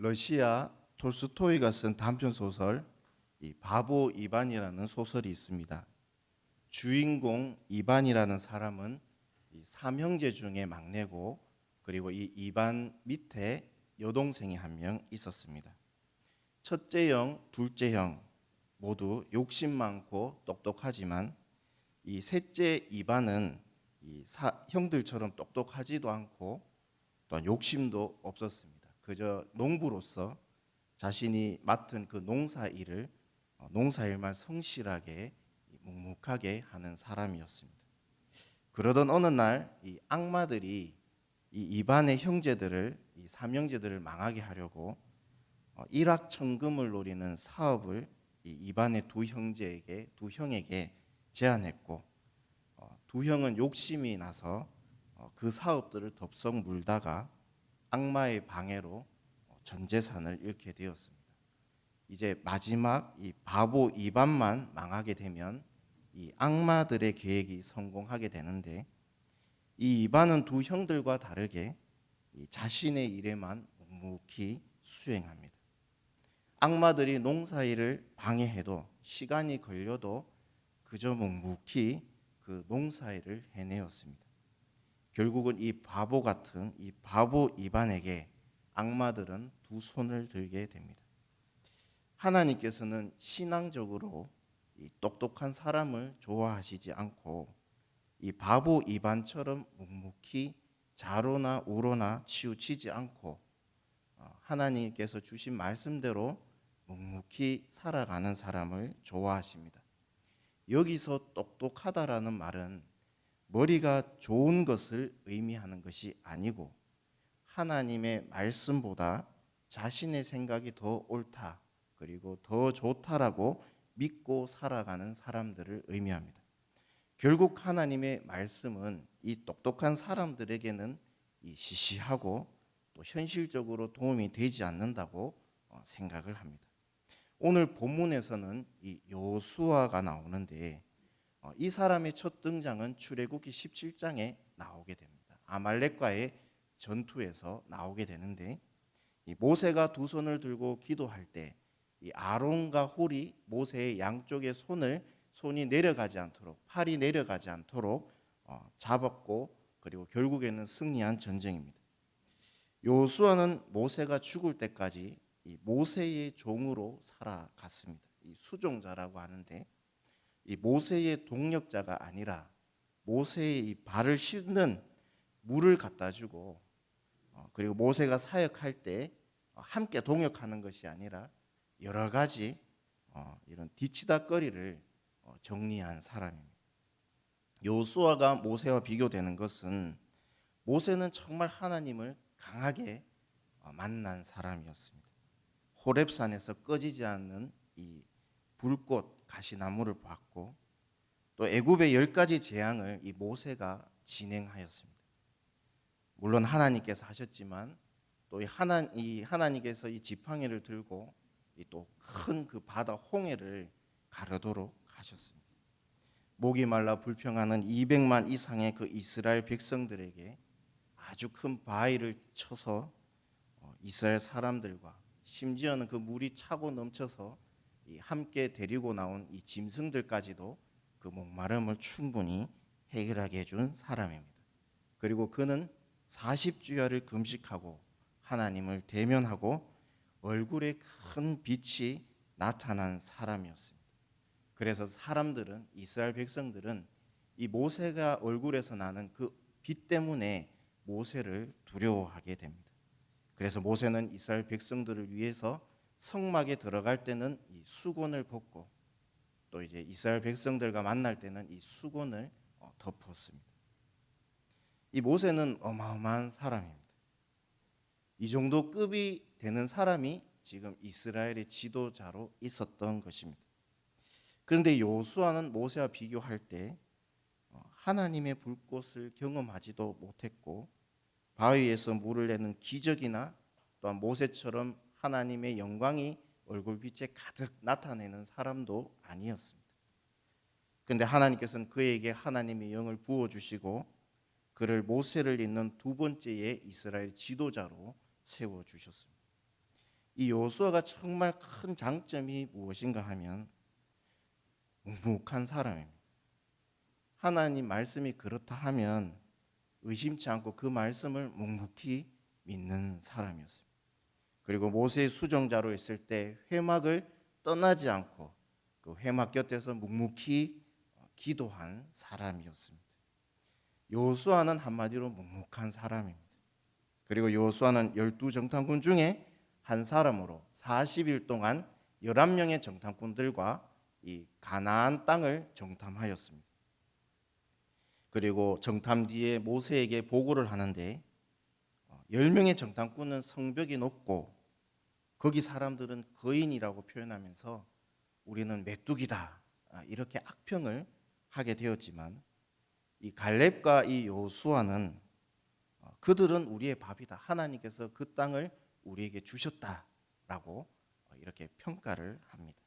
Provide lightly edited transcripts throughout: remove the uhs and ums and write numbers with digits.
러시아 톨스토이가 쓴 단편 소설 이 바보 이반이라는 소설이 있습니다. 주인공 이반이라는 사람은 이 삼형제 중에 막내고, 그리고 이 이반 밑에 여동생이 한 명 있었습니다. 첫째 형, 둘째 형 모두 욕심 많고 똑똑하지만 이 셋째 이반은 형들처럼 똑똑하지도 않고 또한 욕심도 없었습니다. 그저 농부로서 자신이 맡은 그 농사일만 성실하게 묵묵하게 하는 사람이었습니다. 그러던 어느 날 이 악마들이 이 이반의 형제들을, 이 삼형제들을 망하게 하려고 일확천금을 노리는 사업을 이 이반의 두 형에게 제안했고, 두 형은 욕심이 나서 그 사업들을 덥석 물다가 악마의 방해로 전 재산을 잃게 되었습니다. 이제 마지막 이 바보 이반만 망하게 되면 이 악마들의 계획이 성공하게 되는데, 이 이반은 두 형들과 다르게 이 자신의 일에만 묵묵히 수행합니다. 악마들이 농사일을 방해해도, 시간이 걸려도 그저 묵묵히 그 농사일을 해내었습니다. 결국은 이 바보 이반에게 악마들은 두 손을 들게 됩니다. 하나님께서는 신앙적으로 이 똑똑한 사람을 좋아하시지 않고 이 바보 이반처럼 묵묵히 좌로나 우로나 치우치지 않고 하나님께서 주신 말씀대로 묵묵히 살아가는 사람을 좋아하십니다. 여기서 똑똑하다라는 말은 머리가 좋은 것을 의미하는 것이 아니고, 하나님의 말씀보다 자신의 생각이 더 옳다, 그리고 더 좋다라고 믿고 살아가는 사람들을 의미합니다. 결국 하나님의 말씀은 이 똑똑한 사람들에게는 이 시시하고 또 현실적으로 도움이 되지 않는다고 생각을 합니다. 오늘 본문에서는 이 여호수아가 나오는데, 이 사람의 첫 등장은 출애굽기 17장에 나오게 됩니다. 아말렉과의 전투에서 나오게 되는데, 이 모세가 두 손을 들고 기도할 때 이 아론과 홀이 모세의 양쪽의 손이 내려가지 않도록, 팔이 내려가지 않도록 잡았고, 그리고 결국에는 승리한 전쟁입니다. 여호수아는 모세가 죽을 때까지 이 모세의 종으로 살아갔습니다. 이 수종자라고 하는데, 이 모세의 동력자가 아니라 모세의 이 발을 씻는 물을 갖다 주고, 그리고 모세가 사역할 때 함께 동역하는 것이 아니라 여러 가지 이런 뒤치다거리를 정리한 사람입니다. 여호수아가 모세와 비교되는 것은, 모세는 정말 하나님을 강하게 만난 사람이었습니다. 호렙산에서 꺼지지 않는 이 불꽃 가시나무를 봤고, 또 애굽의 10가지 재앙을 이 모세가 진행하였습니다. 물론 하나님께서 하셨지만, 또 하나님께서 이 지팡이를 들고 또 큰 그 바다 홍해를 가르도록 하셨습니다. 목이 말라 불평하는 200만 이상의 그 이스라엘 백성들에게 아주 큰 바위를 쳐서 이스라엘 사람들과, 심지어는 그 물이 차고 넘쳐서 함께 데리고 나온 이 짐승들까지도 그 목마름을 충분히 해결하게 해준 사람입니다. 그리고 그는 40주야를 금식하고 하나님을 대면하고 얼굴에 큰 빛이 나타난 사람이었습니다. 그래서 이스라엘 백성들은 이 모세가 얼굴에서 나는 그 빛 때문에 모세를 두려워하게 됩니다. 그래서 모세는 이스라엘 백성들을 위해서 성막에 들어갈 때는 이 수건을 벗고, 또 이제 이스라엘 백성들과 만날 때는 이 수건을 덮었습니다. 이 모세는 어마어마한 사람입니다. 이 정도 급이 되는 사람이 지금 이스라엘의 지도자로 있었던 것입니다. 그런데 여호수아는 모세와 비교할 때 하나님의 불꽃을 경험하지도 못했고, 바위에서 물을 내는 기적이나 또한 모세처럼 하나님의 영광이 얼굴빛에 가득 나타내는 사람도 아니었습니다. 그런데 하나님께서는 그에게 하나님의 영을 부어주시고, 그를 모세를 잇는 두 번째의 이스라엘 지도자로 세워주셨습니다. 이 여호수아가 정말 큰 장점이 무엇인가 하면 묵묵한 사람입니다. 하나님 말씀이 그렇다 하면 의심치 않고 그 말씀을 묵묵히 믿는 사람이었습니다. 그리고 모세의 수종자로 있을 때 회막을 떠나지 않고 그 회막 곁에서 묵묵히 기도한 사람이었습니다. 여호수아는 한마디로 묵묵한 사람입니다. 그리고 여호수아는 12정탐꾼 중에 한 사람으로 40일 동안 11명의 정탐꾼들과 이 가나안 땅을 정탐하였습니다. 그리고 정탐 뒤에 모세에게 보고를 하는데 10명의 정탐꾼은 성벽이 높고 거기 사람들은 거인이라고 표현하면서 우리는 메뚜기다 이렇게 악평을 하게 되었지만 이 갈렙과 이 여호수아는 그들은 우리의 밥이다. 하나님께서 그 땅을 우리에게 주셨다라고 이렇게 평가를 합니다.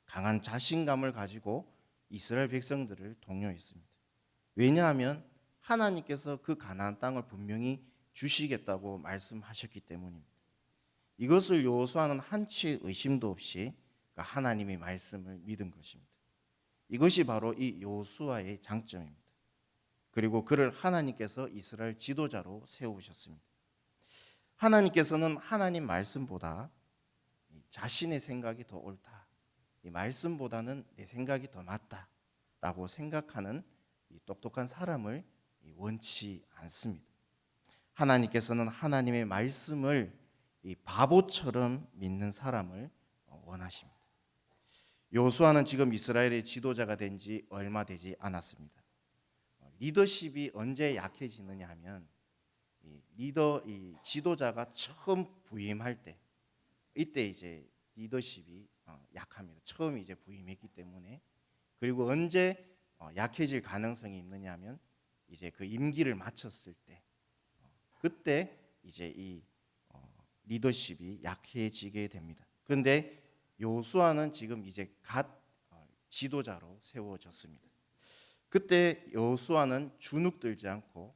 강한 자신감을 가지고 이스라엘 백성들을 독려했습니다. 왜냐하면 하나님께서 그 가나안 땅을 분명히 주시겠다고 말씀하셨기 때문입니다. 이것을 여호수아는 한치의 의심도 없이 하나님의 말씀을 믿은 것입니다. 이것이 바로 이 여호수아의 장점입니다. 그리고 그를 하나님께서 이스라엘 지도자로 세우셨습니다. 하나님께서는 하나님 말씀보다 자신의 생각이 더 옳다, 이 말씀보다는 내 생각이 더 맞다라고 생각하는 이 똑똑한 사람을 원치 않습니다. 하나님께서는 하나님의 말씀을 이 바보처럼 믿는 사람을 원하십니다. 여호수아는 지금 이스라엘의 지도자가 된 지 얼마 되지 않았습니다. 리더십이 언제 약해지느냐 하면 이 지도자가 처음 부임할 때, 이때 이제 리더십이 약합니다. 처음 이제 부임했기 때문에. 그리고 언제 약해질 가능성이 있느냐 하면 이제 그 임기를 마쳤을 때, 그때 이제 이 리더십이 약해지게 됩니다. 그런데 여호수아는 지금 이제 갓 지도자로 세워졌습니다. 그때 여호수아는 주눅들지 않고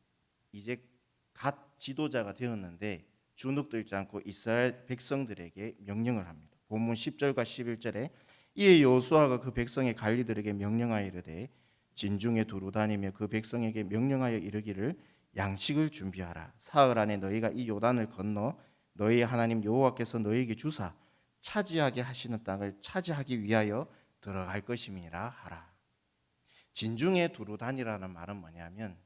이제 갓 지도자가 되었는데 주눅들지 않고 이스라엘 백성들에게 명령을 합니다. 본문 10절과 11절에 이에 여호수아가 그 백성의 관리들에게 명령하여 이르되 진중에 두루 다니며 그 백성에게 명령하여 이르기를 양식을 준비하라. 사흘 안에 너희가 이 요단을 건너 너희의 하나님 여호와께서 너희에게 주사 차지하게 하시는 땅을 차지하기 위하여 들어갈 것임이니라 하라. 진중에 두루 다니라는 말은 뭐냐면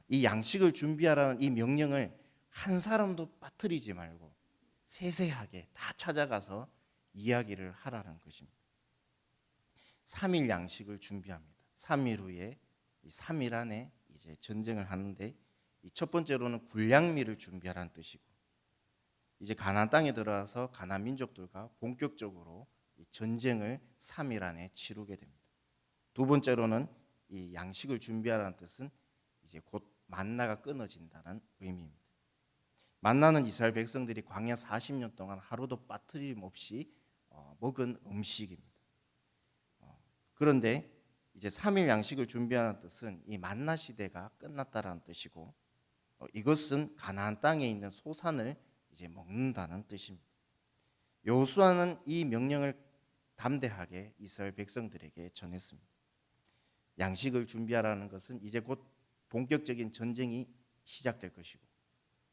이 양식을 준비하라는 이 명령을 한 사람도 빠뜨리지 말고 세세하게 다 찾아가서 이야기를 하라는 것입니다. 3일 양식을 준비합니다. 3일 후에 3일 안에 이제 전쟁을 하는데 첫 번째로는 군량미를 준비하라는 뜻이고, 이제 가나안 땅에 들어와서 가나안 민족들과 본격적으로 전쟁을 3일 안에 치르게 됩니다. 두 번째로는 이 양식을 준비하라는 뜻은 이제 곧 만나가 끊어진다는 의미입니다. 만나는 이스라엘 백성들이 광야 40년 동안 하루도 빠뜨림 없이 먹은 음식입니다. 그런데 이제 3일 양식을 준비하는 뜻은 이 만나 시대가 끝났다라는 뜻이고, 이것은 가나안 땅에 있는 소산을 이제 먹는다는 뜻입니다. 여호수아는 이 명령을 담대하게 이스라엘 백성들에게 전했습니다. 양식을 준비하라는 것은 이제 곧 본격적인 전쟁이 시작될 것이고,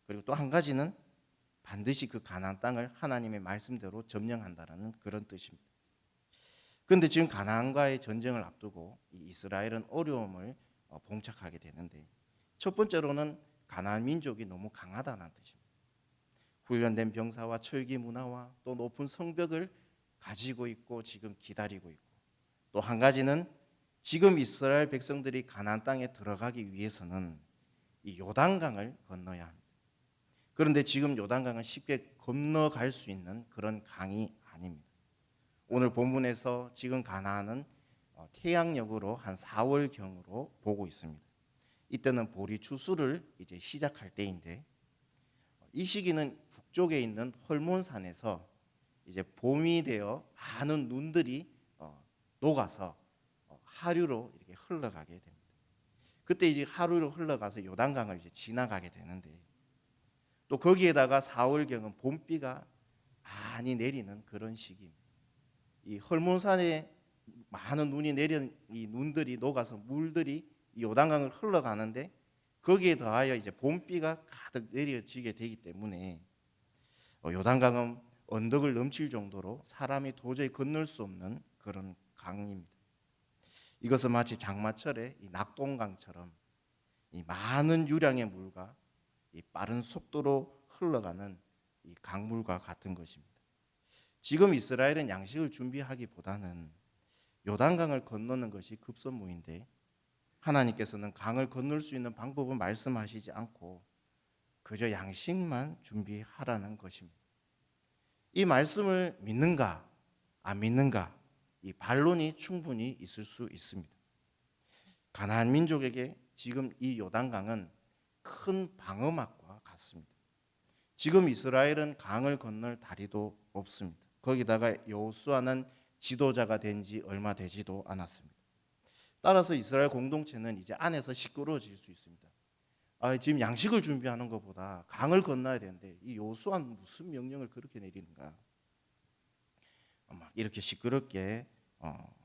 그리고 또 한 가지는 반드시 그 가나안 땅을 하나님의 말씀대로 점령한다라는 그런 뜻입니다. 그런데 지금 가나안과의 전쟁을 앞두고 이스라엘은 어려움을 봉착하게 되는데, 첫 번째로는 가나안 민족이 너무 강하다는 뜻입니다. 훈련된 병사와 철기 문화와 또 높은 성벽을 가지고 있고 지금 기다리고 있고, 또 한 가지는 지금 이스라엘 백성들이 가나안 땅에 들어가기 위해서는 이 요단강을 건너야 합니다. 그런데 지금 요단강은 쉽게 건너갈 수 있는 그런 강이 아닙니다. 오늘 본문에서 지금 가나안은 태양력으로 한 4월경으로 보고 있습니다. 이때는 보리 추수를 이제 시작할 때인데, 이 시기는 북쪽에 있는 헐몬산에서 이제 봄이 되어 많은 눈들이 녹아서 하류로 이렇게 흘러가게 됩니다. 그때 이제 하류로 흘러가서 요단강을 이제 지나가게 되는데, 또 거기에다가 4월경은 봄비가 많이 내리는 그런 시기입니다. 이 헐몬산에 많은 눈이 내린 이 눈들이 녹아서 물들이 이 요단강을 흘러가는데 거기에 더하여 이제 봄비가 가득 내려지게 되기 때문에 요단강은 언덕을 넘칠 정도로 사람이 도저히 건널 수 없는 그런 강입니다. 이것은 마치 장마철에 이 낙동강처럼 이 많은 유량의 물과 이 빠른 속도로 흘러가는 이 강물과 같은 것입니다. 지금 이스라엘은 양식을 준비하기보다는 요단강을 건너는 것이 급선무인데 하나님께서는 강을 건널 수 있는 방법은 말씀하시지 않고 그저 양식만 준비하라는 것입니다. 이 말씀을 믿는가 안 믿는가 이 반론이 충분히 있을 수 있습니다. 가나안 민족에게 지금 이 요단강은 큰 방어막과 같습니다. 지금 이스라엘은 강을 건널 다리도 없습니다. 거기다가 여호수아는 지도자가 된 지 얼마 되지도 않았습니다. 따라서 이스라엘 공동체는 이제 안에서 시끄러워질 수 있습니다. 지금 양식을 준비하는 것보다 강을 건너야 되는데 이 여호수아는 무슨 명령을 그렇게 내리는가? 막 이렇게 시끄럽게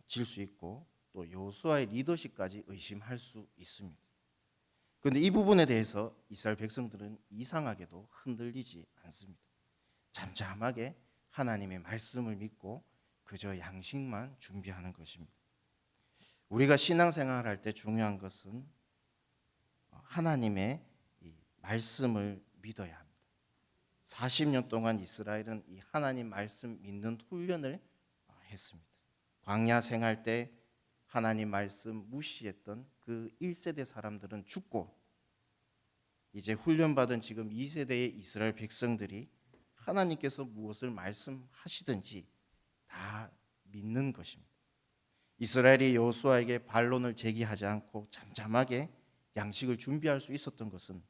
질 수 있고 또 여호수아의 리더십까지 의심할 수 있습니다. 그런데 이 부분에 대해서 이스라엘 백성들은 이상하게도 흔들리지 않습니다. 잠잠하게 하나님의 말씀을 믿고 그저 양식만 준비하는 것입니다. 우리가 신앙생활할 때 중요한 것은 하나님의 이 말씀을 믿어야 합니다. 40년 동안 이스라엘은 이 하나님 말씀 믿는 훈련을 했습니다. 광야 생활 때 하나님 말씀 무시했던 그 1세대 사람들은 죽고 이제 훈련받은 지금 2세대의 이스라엘 백성들이 하나님께서 무엇을 말씀하시든지 다 믿는 것입니다. 이스라엘이 여호수아에게 반론을 제기하지 않고 잠잠하게 양식을 준비할 수 있었던 것은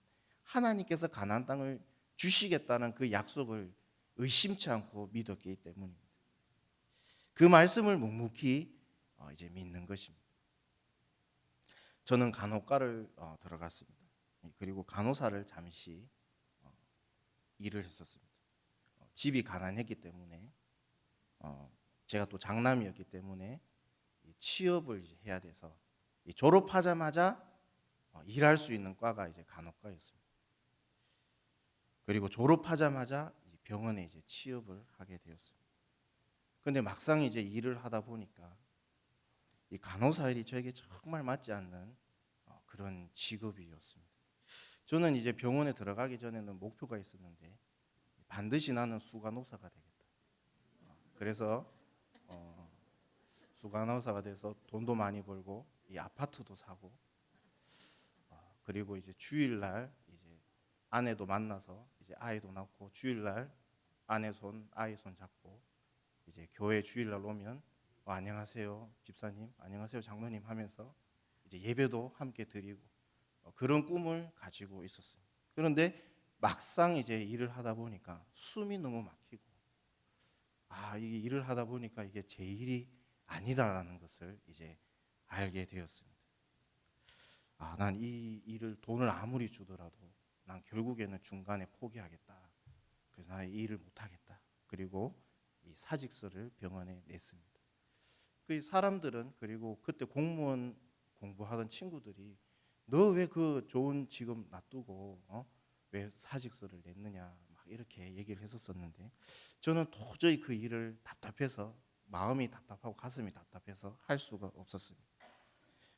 하나님께서 가나안 땅을 주시겠다는 그 약속을 의심치 않고 믿었기 때문입니다. 그 말씀을 묵묵히 이제 믿는 것입니다. 저는 간호과를 들어갔습니다. 그리고 간호사를 잠시 일을 했었습니다. 집이 가난했기 때문에 제가 또 장남이었기 때문에 취업을 이제 해야 돼서 졸업하자마자 일할 수 있는 과가 이제 간호과였습니다. 그리고 졸업하자마자 병원에 이제 취업을 하게 되었습니다. 그런데 막상 이제 일을 하다 보니까 이 간호사 일이 저에게 정말 맞지 않는 그런 직업이었습니다. 저는 이제 병원에 들어가기 전에는 목표가 있었는데 반드시 나는 수간호사가 되겠다. 그래서 수간호사가 돼서 돈도 많이 벌고 이 아파트도 사고 그리고 이제 주일날 이제 아내도 만나서 이제 아이도 낳고 주일날 아내 손 아이 손 잡고 이제 교회 주일날 오면 안녕하세요 집사님, 안녕하세요 장로님 하면서 이제 예배도 함께 드리고 그런 꿈을 가지고 있었어요. 그런데 막상 이제 일을 하다 보니까 숨이 너무 막히고 이게 일을 하다 보니까 이게 제 일이 아니다라는 것을 이제 알게 되었습니다. 난 이 일을 돈을 아무리 주더라도 난 결국에는 중간에 포기하겠다. 그래서 난 이 일을 못하겠다. 그리고 이 사직서를 병원에 냈습니다. 그 사람들은 그리고 그때 공무원 공부하던 친구들이 너 왜 그 좋은 직업 놔두고 왜 사직서를 냈느냐 막 이렇게 얘기를 했었었는데 저는 도저히 그 일을 답답해서 마음이 답답하고 가슴이 답답해서 할 수가 없었습니다.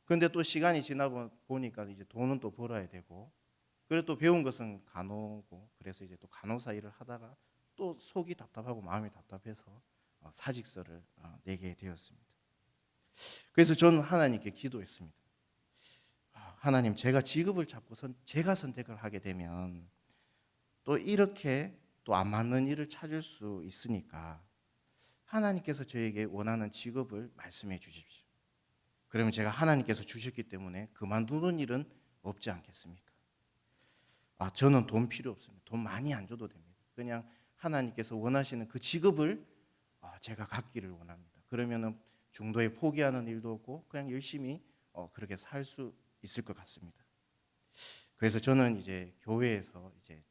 그런데 또 시간이 지나 보니까 이제 돈은 또 벌어야 되고 그리고 또 배운 것은 간호고 그래서 이제 또 간호사 일을 하다가 또 속이 답답하고 마음이 답답해서 사직서를 내게 되었습니다. 그래서 저는 하나님께 기도했습니다. 하나님, 제가 직업을 잡고 제가 선택을 하게 되면 또 이렇게 또 안 맞는 일을 찾을 수 있으니까 하나님께서 저에게 원하는 직업을 말씀해 주십시오. 그러면 제가 하나님께서 주셨기 때문에 그만두는 일은 없지 않겠습니까? 저는 돈 필요 없습니다. 돈 많이 안 줘도 됩니다. 그냥 하나님께서 원하시는 그 직업을 제가 갖기를 원합니다. 그러면은 중도에 포기하는 일도 없고 그냥 열심히 그렇게 살 수 있을 것 같습니다. 그래서 저는 이제 교회에서 이제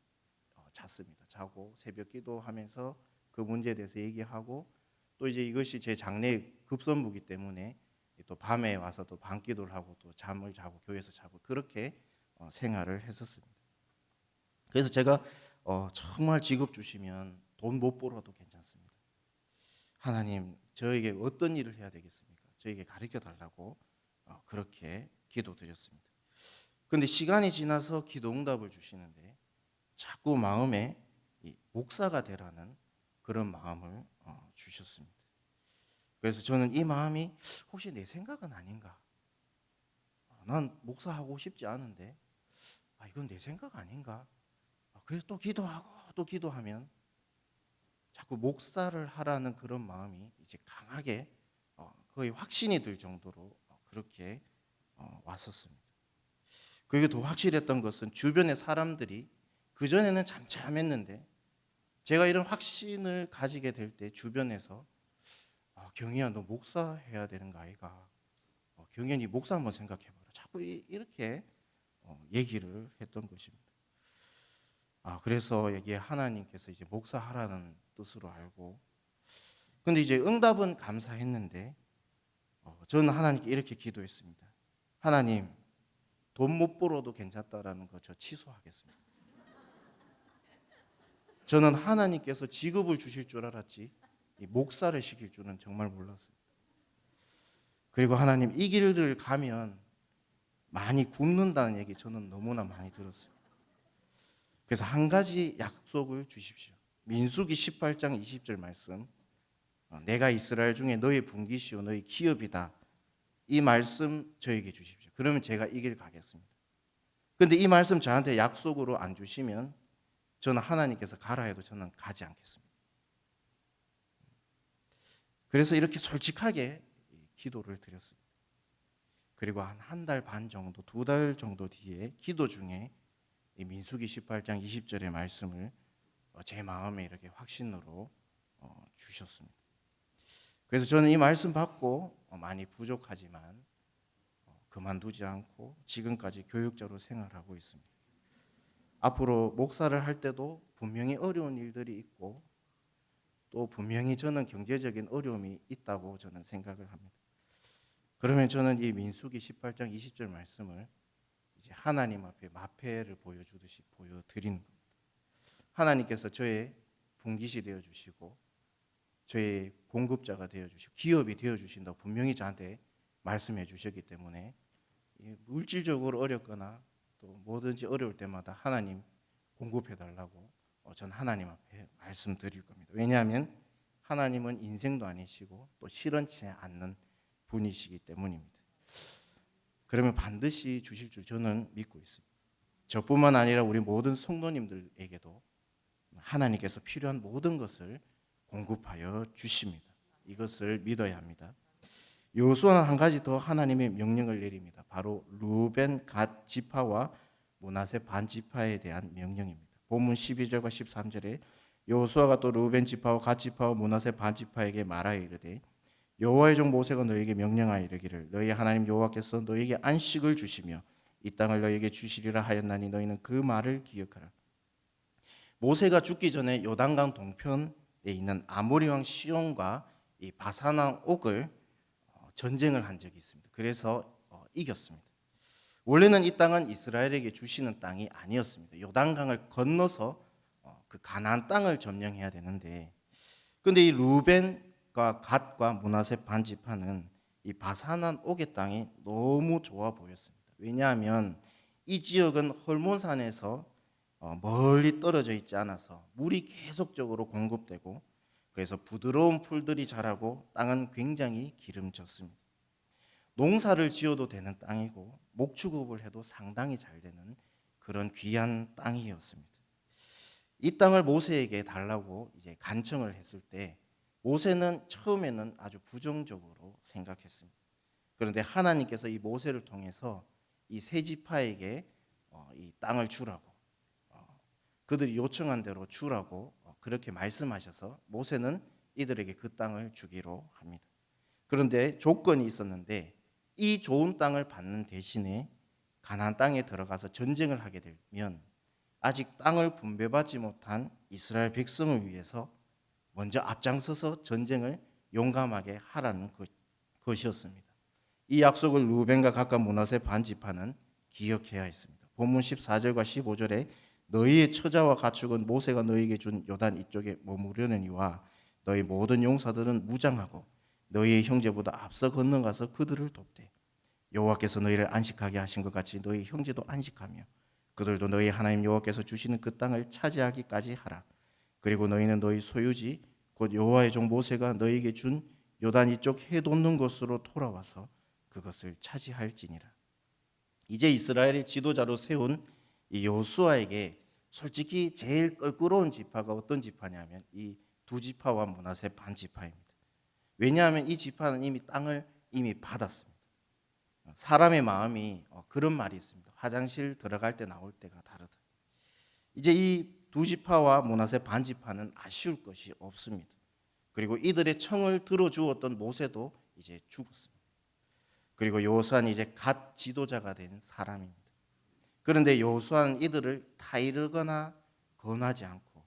잤습니다. 자고 새벽 기도하면서 그 문제에 대해서 얘기하고 또 이제 이것이 제 장래의 급선무기 때문에 또 밤에 와서 또 밤기도를 하고 또 잠을 자고 교회에서 자고 그렇게 생활을 했었습니다. 그래서 제가 정말 직업 주시면 돈 못 벌어도 괜찮습니다. 하나님 저에게 어떤 일을 해야 되겠습니까? 저에게 가르쳐 달라고 그렇게 기도드렸습니다. 그런데 시간이 지나서 기도 응답을 주시는데 자꾸 마음에 이 목사가 되라는 그런 마음을 주셨습니다. 그래서 저는 이 마음이 혹시 내 생각은 아닌가? 난 목사하고 싶지 않은데 이건 내 생각 아닌가? 그래서 또 기도하고 또 기도하면 자꾸 목사를 하라는 그런 마음이 이제 강하게 거의 확신이 들 정도로 그렇게 왔었습니다. 그게 더 확실했던 것은 주변의 사람들이 그전에는 잠잠했는데 제가 이런 확신을 가지게 될 때 주변에서 경희야 너 목사 해야 되는 거 아이가? 경현이 목사 한번 생각해봐라. 자꾸 이렇게 얘기를 했던 것입니다. 그래서 여기에 하나님께서 이제 목사하라는 뜻으로 알고, 근데 이제 응답은 감사했는데 저는 하나님께 이렇게 기도했습니다. 하나님 돈 못 벌어도 괜찮다라는 거 저 취소하겠습니다. 저는 하나님께서 직업을 주실 줄 알았지 이 목사를 시킬 줄은 정말 몰랐어요. 그리고 하나님 이 길을 가면 많이 굶는다는 얘기 저는 너무나 많이 들었어요. 그래서 한 가지 약속을 주십시오. 민수기 18장 20절 말씀, 내가 이스라엘 중에 너의 분기시요 너의 기업이다. 이 말씀 저에게 주십시오. 그러면 제가 이 길 가겠습니다. 그런데 이 말씀 저한테 약속으로 안 주시면 저는 하나님께서 가라 해도 저는 가지 않겠습니다. 그래서 이렇게 솔직하게 기도를 드렸습니다. 그리고 한 달 반 정도, 2달 정도 뒤에 기도 중에 이 민수기 18장 20절의 말씀을 제 마음에 이렇게 확신으로 주셨습니다. 그래서 저는 이 말씀 받고 많이 부족하지만 그만두지 않고 지금까지 교육자로 생활하고 있습니다. 앞으로 목사를 할 때도 분명히 어려운 일들이 있고 또 분명히 저는 경제적인 어려움이 있다고 저는 생각을 합니다. 그러면 저는 이 민수기 18장 20절 말씀을 이제 하나님 앞에 마패를 보여주듯이 보여드리는 겁니다. 하나님께서 저의 분깃이 되어주시고 저의 공급자가 되어주시고 기업이 되어주신다고 분명히 저한테 말씀해 주셨기 때문에 물질적으로 어렵거나 또 뭐든지 어려울 때마다 하나님 공급해 달라고 전 하나님 앞에 말씀드릴 겁니다. 왜냐하면 하나님은 인생도 아니시고 또 실현치 않는 분이시기 때문입니다. 그러면 반드시 주실 줄 저는 믿고 있습니다. 저뿐만 아니라 우리 모든 성도님들에게도 하나님께서 필요한 모든 것을 공급하여 주십니다. 이것을 믿어야 합니다. 여호수아는 한 가지 더 하나님의 명령을 내립니다. 바로 루벤 갓 지파와 므낫세 반 지파에 대한 명령입니다. 본문 12절과 13절에 여호수아가 또 루벤 지파와 갓 지파와 므낫세 반 지파에게 말하여 이르되 여호와의 종 모세가 너에게 명령하여 이르기를 너희 하나님 여호와께서 너에게 안식을 주시며 이 땅을 너에게 주시리라 하였나니 너희는 그 말을 기억하라. 모세가 죽기 전에 요단강 동편에 있는 아모리 왕 시온과 이 바산 왕 옥을 전쟁을 한 적이 있습니다. 그래서 이겼습니다. 원래는 이 땅은 이스라엘에게 주시는 땅이 아니었습니다. 요단강을 건너서 그 가나안 땅을 점령해야 되는데, 그런데 이 루벤과 갓과 므낫세 반 지파는 이 바산한 옥의 땅이 너무 좋아 보였습니다. 왜냐하면 이 지역은 헐몬산에서 멀리 떨어져 있지 않아서 물이 계속적으로 공급되고 그래서 부드러운 풀들이 자라고 땅은 굉장히 기름졌습니다. 농사를 지어도 되는 땅이고 목축업을 해도 상당히 잘 되는 그런 귀한 땅이었습니다. 이 땅을 모세에게 달라고 이제 간청을 했을 때 모세는 처음에는 아주 부정적으로 생각했습니다. 그런데 하나님께서 이 모세를 통해서 이 세 지파에게 이 땅을 주라고 그들이 요청한 대로 주라고 그렇게 말씀하셔서 모세는 이들에게 그 땅을 주기로 합니다. 그런데 조건이 있었는데 이 좋은 땅을 받는 대신에 가나안 땅에 들어가서 전쟁을 하게 되면 아직 땅을 분배받지 못한 이스라엘 백성을 위해서 먼저 앞장서서 전쟁을 용감하게 하라는 것이었습니다. 이 약속을 루벤과 갓과 므낫세 반 지파는 기억해야 했습니다. 본문 14절과 15절에 너희의 처자와 가축은 모세가 너희에게 준 요단 이쪽에 머무르느니와 너희 모든 용사들은 무장하고 너희의 형제보다 앞서 건너가서 그들을 돕되 여호와께서 너희를 안식하게 하신 것 같이 너희 형제도 안식하며 그들도 너희 하나님 여호와께서 주시는 그 땅을 차지하기까지 하라. 그리고 너희는 너희 소유지 곧 여호와의 종 모세가 너희에게 준 요단 이쪽 해 돋는 곳으로 돌아와서 그것을 차지할지니라. 이제 이스라엘의 지도자로 세운 이 여호수아에게 솔직히 제일 껄끄러운 지파가 어떤 지파냐면 이 두 지파와 므낫세 반 지파입니다. 왜냐하면 이 지파는 이미 땅을 이미 받았습니다. 사람의 마음이 그런 말이 있습니다. 화장실 들어갈 때 나올 때가 다르다. 이제 이 두 지파와 므낫세 반 지파는 아쉬울 것이 없습니다. 그리고 이들의 청을 들어주었던 모세도 이제 죽었습니다. 그리고 여호수아는 이제 갓 지도자가 된 사람입니다. 그런데 여호수아는 이들을 타이르거나 권하지 않고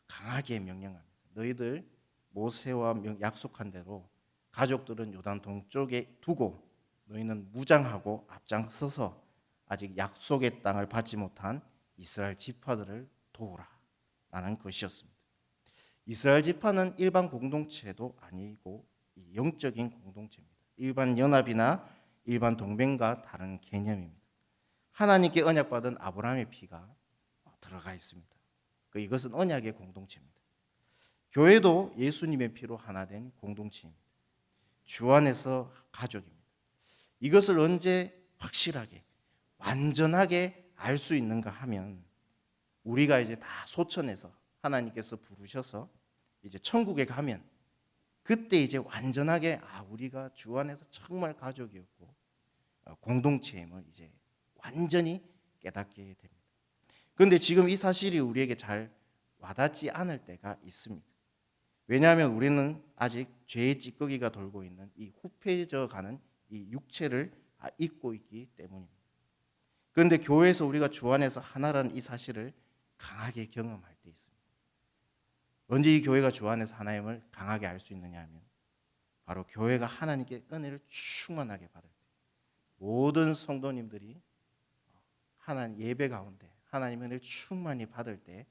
강하게 명령합니다. 너희들 모세와 약속한 대로 가족들은 요단 동쪽에 두고 너희는 무장하고 앞장서서 아직 약속의 땅을 받지 못한 이스라엘 지파들을 도우라 라는 것이었습니다. 이스라엘 지파는 일반 공동체도 아니고 영적인 공동체입니다. 일반 연합이나 일반 동맹과 다른 개념입니다. 하나님께 언약받은 아브라함의 피가 들어가 있습니다. 이것은 언약의 공동체입니다. 교회도 예수님의 피로 하나 된 공동체입니다. 주 안에서 가족입니다. 이것을 언제 확실하게 완전하게 알 수 있는가 하면 우리가 이제 다 소천해서 하나님께서 부르셔서 이제 천국에 가면 그때 이제 완전하게 우리가 주 안에서 정말 가족이었고 공동체임을 이제 완전히 깨닫게 됩니다. 그런데 지금 이 사실이 우리에게 잘 와닿지 않을 때가 있습니다. 왜냐하면 우리는 아직 죄의 찌꺼기가 돌고 있는 이 후패져 가는 이 육체를 입고 있기 때문입니다. 그런데 교회에서 우리가 주 안에서 하나라는 이 사실을 강하게 경험할 때 있습니다. 언제 이 교회가 주 안에서 하나임을 강하게 알 수 있느냐 하면 바로 교회가 하나님께 은혜를 충만하게 받을 때 모든 성도님들이 하나님 예배 가운데 하나님 은혜를 충만히 받을 때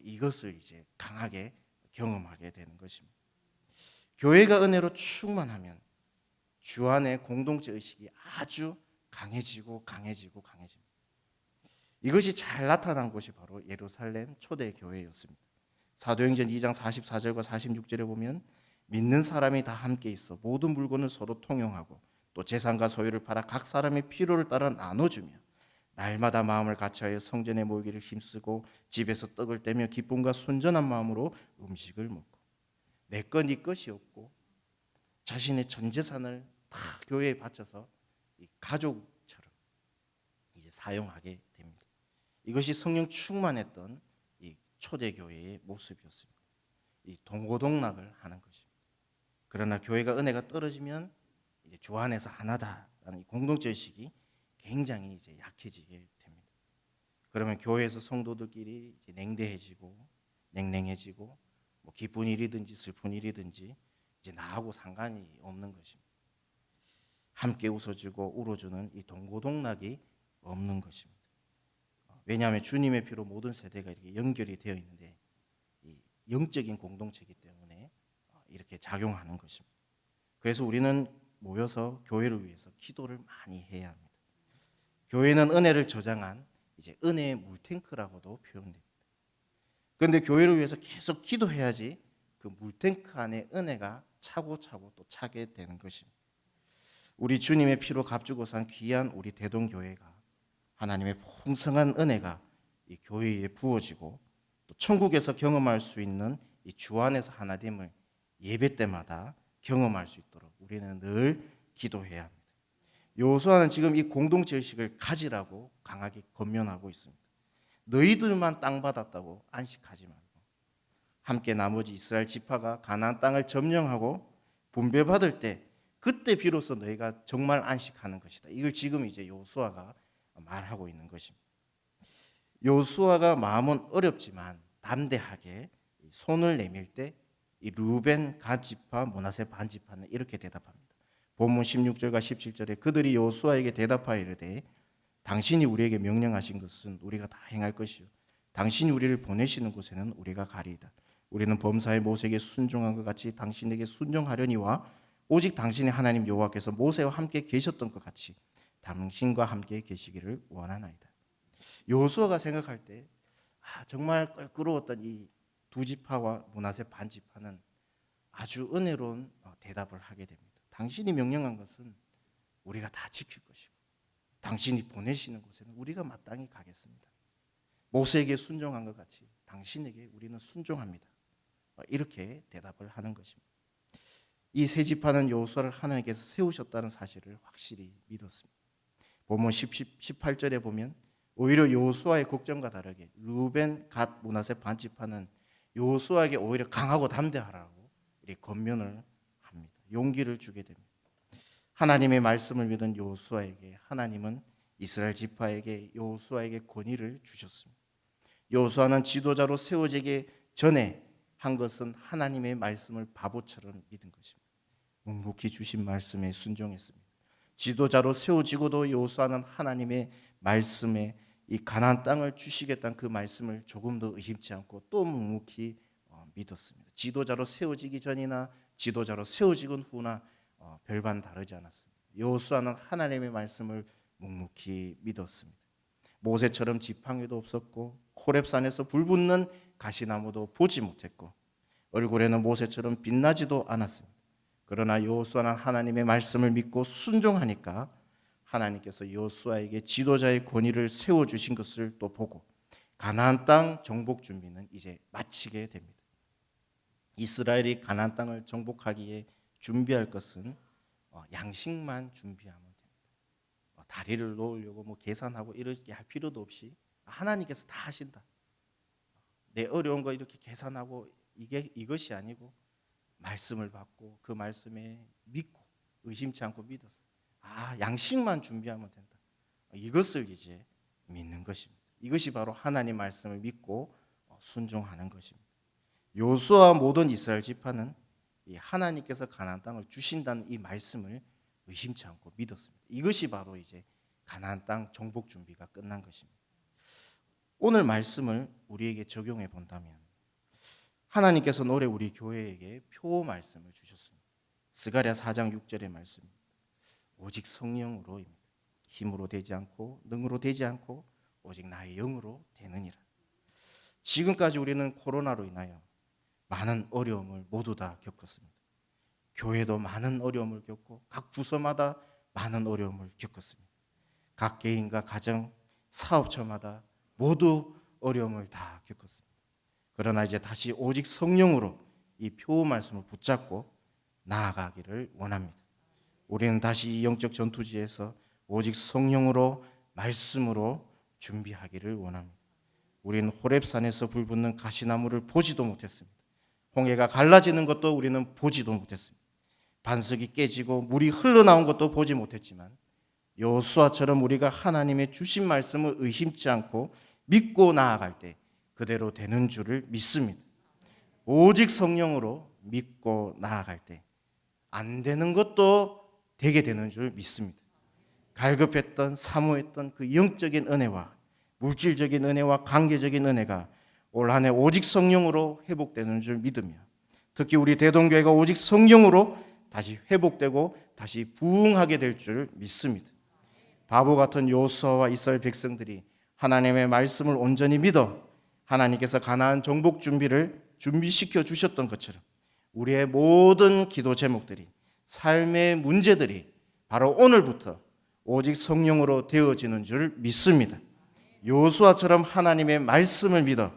이것을 이제 강하게 경험하게 되는 것입니다. 교회가 은혜로 충만하면 주 안에 공동체 의식이 아주 강해지고 강해집니다. 이것이 잘 나타난 곳이 바로 예루살렘 초대 교회였습니다. 사도행전 2장 44절과 46절에 보면 믿는 사람이 다 함께 있어 모든 물건을 서로 통용하고 또 재산과 소유를 팔아 각 사람의 필요를 따라 나눠주며 날마다 마음을 같이하여 성전에 모이기를 힘쓰고 집에서 떡을 떼며 기쁨과 순전한 마음으로 음식을 먹고 내 것 네 것이 없고 자신의 전 재산을 다 교회에 바쳐서 이 가족처럼 이제 사용하게 됩니다. 이것이 성령 충만했던 이 초대교회의 모습이었습니다. 이 동고동락을 하는 것입니다. 그러나 교회가 은혜가 떨어지면 이제 주 안에서 하나다라는 이 공동체 의식이 굉장히 이제 약해지게 됩니다. 그러면 교회에서 성도들끼리 이제 냉대해지고 냉랭해지고 뭐 기쁜 일이든지 슬픈 일이든지 이제 나하고 상관이 없는 것입니다. 함께 웃어주고 울어주는 이 동고동락이 없는 것입니다. 왜냐하면 주님의 피로 모든 세대가 이렇게 연결이 되어 있는데 이 영적인 공동체이기 때문에 이렇게 작용하는 것입니다. 그래서 우리는 모여서 교회를 위해서 기도를 많이 해야 합니다. 교회는 은혜를 저장한 이제 은혜의 물탱크라고도 표현됩니다. 그런데 교회를 위해서 계속 기도해야지 그 물탱크 안에 은혜가 차고차고 또 차게 되는 것입니다. 우리 주님의 피로 값주고 산 귀한 우리 대동교회가 하나님의 풍성한 은혜가 이 교회에 부어지고 또 천국에서 경험할 수 있는 이 주 안에서 하나됨을 예배 때마다 경험할 수 있도록 우리는 늘 기도해야 합니다. 여호수아는 지금 이 공동체 의식을 가지라고 강하게 권면하고 있습니다. 너희들만 땅 받았다고 안식하지 말고 함께 나머지 이스라엘 지파가 가나안 땅을 점령하고 분배받을 때 그때 비로소 너희가 정말 안식하는 것이다. 이걸 지금 이제 여호수아가 말하고 있는 것입니다. 여호수아가 마음은 어렵지만 담대하게 손을 내밀 때 이 르우벤 갓 지파 므낫세 반 지파는 이렇게 대답합니다. 본문 16절과 17절에 그들이 여호수아에게 대답하여 이르되 당신이 우리에게 명령하신 것은 우리가 다 행할 것이요 당신이 우리를 보내시는 곳에는 우리가 가리이다. 우리는 범사의 모세에게 순종한 것 같이 당신에게 순종하려니와 오직 당신의 하나님 여호와께서 모세와 함께 계셨던 것 같이 당신과 함께 계시기를 원하나이다. 여호수아가 생각할 때 정말 껄끄러웠던 이 두 지파와 므낫세 반 지파는 아주 은혜로운 대답을 하게 됩니다. 당신이 명령한 것은 우리가 다 지킬 것이고 당신이 보내시는 곳에는 우리가 마땅히 가겠습니다. 모세에게 순종한 것 같이 당신에게 우리는 순종합니다. 이렇게 대답을 하는 것입니다. 이 세 지파는 여호수아를 하나님께서 세우셨다는 사실을 확실히 믿었습니다. 본문 18절에 보면 오히려 여호수아의 걱정과 다르게 르우벤 갓 므낫세 반 지파는 여호수아에게 오히려 강하고 담대하라고 이렇게 권면을 합니다. 용기를 주게 됩니다. 하나님의 말씀을 믿은 여호수아에게 하나님은 이스라엘 지파에게 여호수아에게 권위를 주셨습니다. 여호수아는 지도자로 세워지기 전에 한 것은 하나님의 말씀을 바보처럼 믿은 것입니다. 묵묵히 주신 말씀에 순종했습니다. 지도자로 세워지고도 여호수아는 하나님의 말씀에 이 가나안 땅을 주시겠다는 그 말씀을 조금 더 의심치 않고 또 묵묵히 믿었습니다. 지도자로 세워지기 전이나 지도자로 세워지건 후나 별반 다르지 않았습니다. 여호수아는 하나님의 말씀을 묵묵히 믿었습니다. 모세처럼 지팡이도 없었고 호렙산에서 불붙는 가시나무도 보지 못했고 얼굴에는 모세처럼 빛나지도 않았습니다. 그러나 여호수아는 하나님의 말씀을 믿고 순종하니까 하나님께서 여호수아에게 지도자의 권위를 세워주신 것을 또 보고 가나안 땅 정복 준비는 이제 마치게 됩니다. 이스라엘이 가나안 땅을 정복하기에 준비할 것은 양식만 준비하면 됩니다. 다리를 놓으려고 계산하고 이렇게 할 필요도 없이 하나님께서 다 하신다. 내 어려운 거 이렇게 계산하고 이것이 아니고 말씀을 받고 그 말씀에 믿고 의심치 않고 믿어서 양식만 준비하면 된다. 이것을 이제 믿는 것입니다. 이것이 바로 하나님 말씀을 믿고 순종하는 것입니다. 여호수아와 모든 이스라엘 지파는 하나님께서 가나안 땅을 주신다는 이 말씀을 의심치 않고 믿었습니다. 이것이 바로 이제 가나안 땅 정복 준비가 끝난 것입니다. 오늘 말씀을 우리에게 적용해 본다면 하나님께서는 올해 우리 교회에게 표 말씀을 주셨습니다. 스가랴 4장 6절의 말씀입니다. 오직 성령으로입니다. 힘으로 되지 않고 능으로 되지 않고 오직 나의 영으로 되느니라. 지금까지 우리는 코로나로 인하여 많은 어려움을 모두 다 겪었습니다. 교회도 많은 어려움을 겪고 각 부서마다 많은 어려움을 겪었습니다. 각 개인과 가정, 사업처마다 모두 어려움을 다 겪었습니다. 그러나 이제 다시 오직 성령으로 이 표 말씀을 붙잡고 나아가기를 원합니다. 우리는 다시 이 영적 전투지에서 오직 성령으로 말씀으로 준비하기를 원합니다. 우리는 호렙산에서 불붙는 가시나무를 보지도 못했습니다. 홍해가 갈라지는 것도 우리는 보지도 못했습니다. 반석이 깨지고 물이 흘러나온 것도 보지 못했지만 여호수아처럼 우리가 하나님의 주신 말씀을 의심치 않고 믿고 나아갈 때 그대로 되는 줄을 믿습니다. 오직 성령으로 믿고 나아갈 때 안 되는 것도 되게 되는 줄 믿습니다. 갈급했던 사모했던 그 영적인 은혜와 물질적인 은혜와 관계적인 은혜가 올 한 해 오직 성령으로 회복되는 줄 믿으며 특히 우리 대동교회가 오직 성령으로 다시 회복되고 다시 부흥하게 될 줄 믿습니다. 바보 같은 여호수아와 이스라엘 백성들이 하나님의 말씀을 온전히 믿어 하나님께서 가나안 정복 준비를 준비시켜 주셨던 것처럼 우리의 모든 기도 제목들이 삶의 문제들이 바로 오늘부터 오직 성령으로 되어지는 줄 믿습니다. 여호수아처럼 하나님의 말씀을 믿어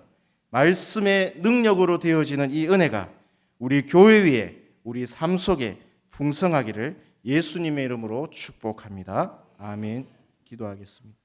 말씀의 능력으로 되어지는 이 은혜가 우리 교회 위에 우리 삶 속에 풍성하기를 예수님의 이름으로 축복합니다. 아멘. 기도하겠습니다.